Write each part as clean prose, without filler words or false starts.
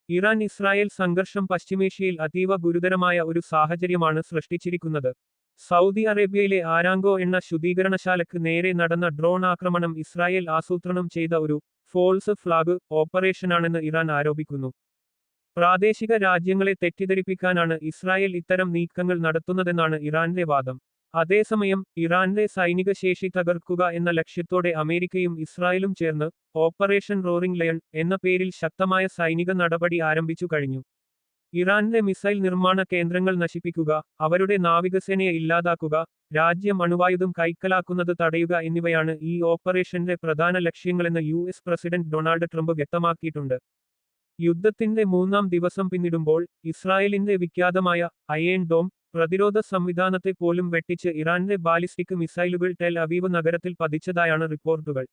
Iran Israel സംഘർഷം പശ്ചിമേഷ്യയിൽ അതീവ ഗുരുതരമായ ഒരു സാഹചര്യമാണ് സൃഷ്ടിച്ചിരിക്കുന്നത്. സൗദി അറേബ്യയിലെ ആരാങ്കോ എണ്ണ ശുദ്ധീകരണശാലയ്ക്ക് നേരെ നടന്ന ഡ്രോൺ ആക്രമണം ഇസ്രായേൽ ആസൂത്രണം ചെയ്ത ഒരു ഫോൾസ് ഫ്ലാഗ് ഓപ്പറേഷനാണെന്ന് ഇറാൻ ആരോപിക്കുന്നു. പ്രാദേശിക രാജ്യങ്ങളെ തെറ്റിദ്ധരിപ്പിക്കാനാണ് ഇസ്രായേൽ ഇത്തരം നീക്കങ്ങൾ നടത്തുന്നതെന്നാണ് ഇറാന്റെ വാദം. അതേസമയം ഇറാന്റെ സൈനിക ശേഷി തകർക്കുക എന്ന ലക്ഷ്യത്തോടെ അമേരിക്കയും ഇസ്രായേലും ചേർന്ന് ഓപ്പറേഷൻ റോറിംഗ് ലയൺ എന്ന പേരിൽ ശക്തമായ സൈനിക നടപടി ആരംഭിച്ചു കഴിഞ്ഞു. ഇറാന്റെ മിസൈൽ നിർമ്മാണ കേന്ദ്രങ്ങൾ നശിപ്പിക്കുക, അവരുടെ നാവികസേനയെ ഇല്ലാതാക്കുക, രാജ്യം അണുവായുധം കൈക്കലാക്കുന്നത് തടയുക എന്നിവയാണ് ഈ ഓപ്പറേഷന്റെ പ്രധാന ലക്ഷ്യങ്ങളെന്ന് US പ്രസിഡന്റ് ഡൊണാൾഡ് ട്രംപ് വ്യക്തമാക്കിയിട്ടുണ്ട്. യുദ്ധത്തിന്റെ 3-ാം ദിവസം പിന്നിടുമ്പോൾ ഇസ്രായേലിന്റെ വിഖ്യാതമായ അയേൺ ഡോം പ്രതിരോധ സംവിധാനത്തെ പോലും വെട്ടിച്ച് ഇറാന്റെ ബാലിസ്റ്റിക് മിസൈലുകൾ ടെൽ അവീവ് നഗരത്തിൽ പതിച്ചതായാണ് റിപ്പോർട്ടുകൾ.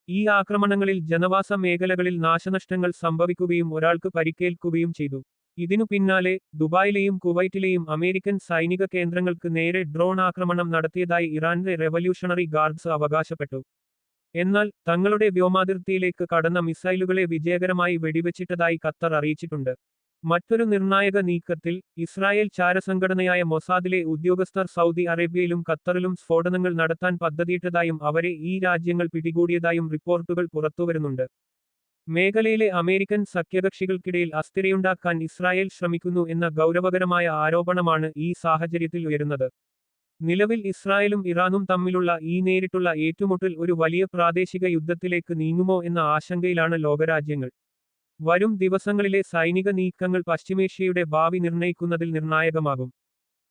ഈ ആക്രമണങ്ങളിൽ ജനവാസ മേഖലകളിൽ നാശനഷ്ടങ്ങൾ സംഭവിക്കുകയും ഒരാൾക്ക് പരിക്കേൽക്കുകയും ചെയ്തു. ഇതിനു പിന്നാലെ ദുബായിലെയും കുവൈറ്റിലെയും അമേരിക്കൻ സൈനിക കേന്ദ്രങ്ങൾക്ക് നേരെ ഡ്രോൺ ആക്രമണം നടത്തിയതായി ഇറാന്റെ റെവല്യൂഷണറി ഗാർഡ്സ് അവകാശപ്പെട്ടു. എന്നാൽ തങ്ങളുടെ വ്യോമാതിർത്തിയിലേക്ക് കടന്ന മിസൈലുകളെ വിജയകരമായി വെടിവെച്ചിട്ടതായി ഖത്തർ അറിയിച്ചിട്ടുണ്ട്. മറ്റൊരു നിർണായക നീക്കത്തിൽ ഇസ്രായേൽ ചാരസംഘടനയായ മൊസാദിലെ ഉദ്യോഗസ്ഥർ സൗദി അറേബ്യയിലും ഖത്തറിലും സ്ഫോടനങ്ങൾ നടത്താൻ പദ്ധതിയിട്ടതായും അവരെ ഈ രാജ്യങ്ങൾ പിടികൂടിയതായും റിപ്പോർട്ടുകൾ പുറത്തുവരുന്നുണ്ട്. മേഖലയിലെ അമേരിക്കൻ സഖ്യകക്ഷികൾക്കിടയിൽ അസ്ഥിരയുണ്ടാക്കാൻ ഇസ്രായേൽ ശ്രമിക്കുന്നു എന്ന ഗൗരവകരമായ ആരോപണമാണ് ഈ സാഹചര്യത്തിൽ ഉയരുന്നത്. നിലവിൽ ഇസ്രായേലും ഇറാനും തമ്മിലുള്ള ഈ നേരിട്ടുള്ള ഏറ്റുമുട്ടൽ ഒരു വലിയ പ്രാദേശിക യുദ്ധത്തിലേക്ക് നീങ്ങുമോ എന്ന ആശങ്കയിലാണ് ലോകരാജ്യങ്ങൾ. വരും ദിവസങ്ങളിലെ സൈനിക നീക്കങ്ങൾ പശ്ചിമേഷ്യയുടെ ഭാവി നിർണയിക്കുന്നതിൽ നിർണായകമാകും.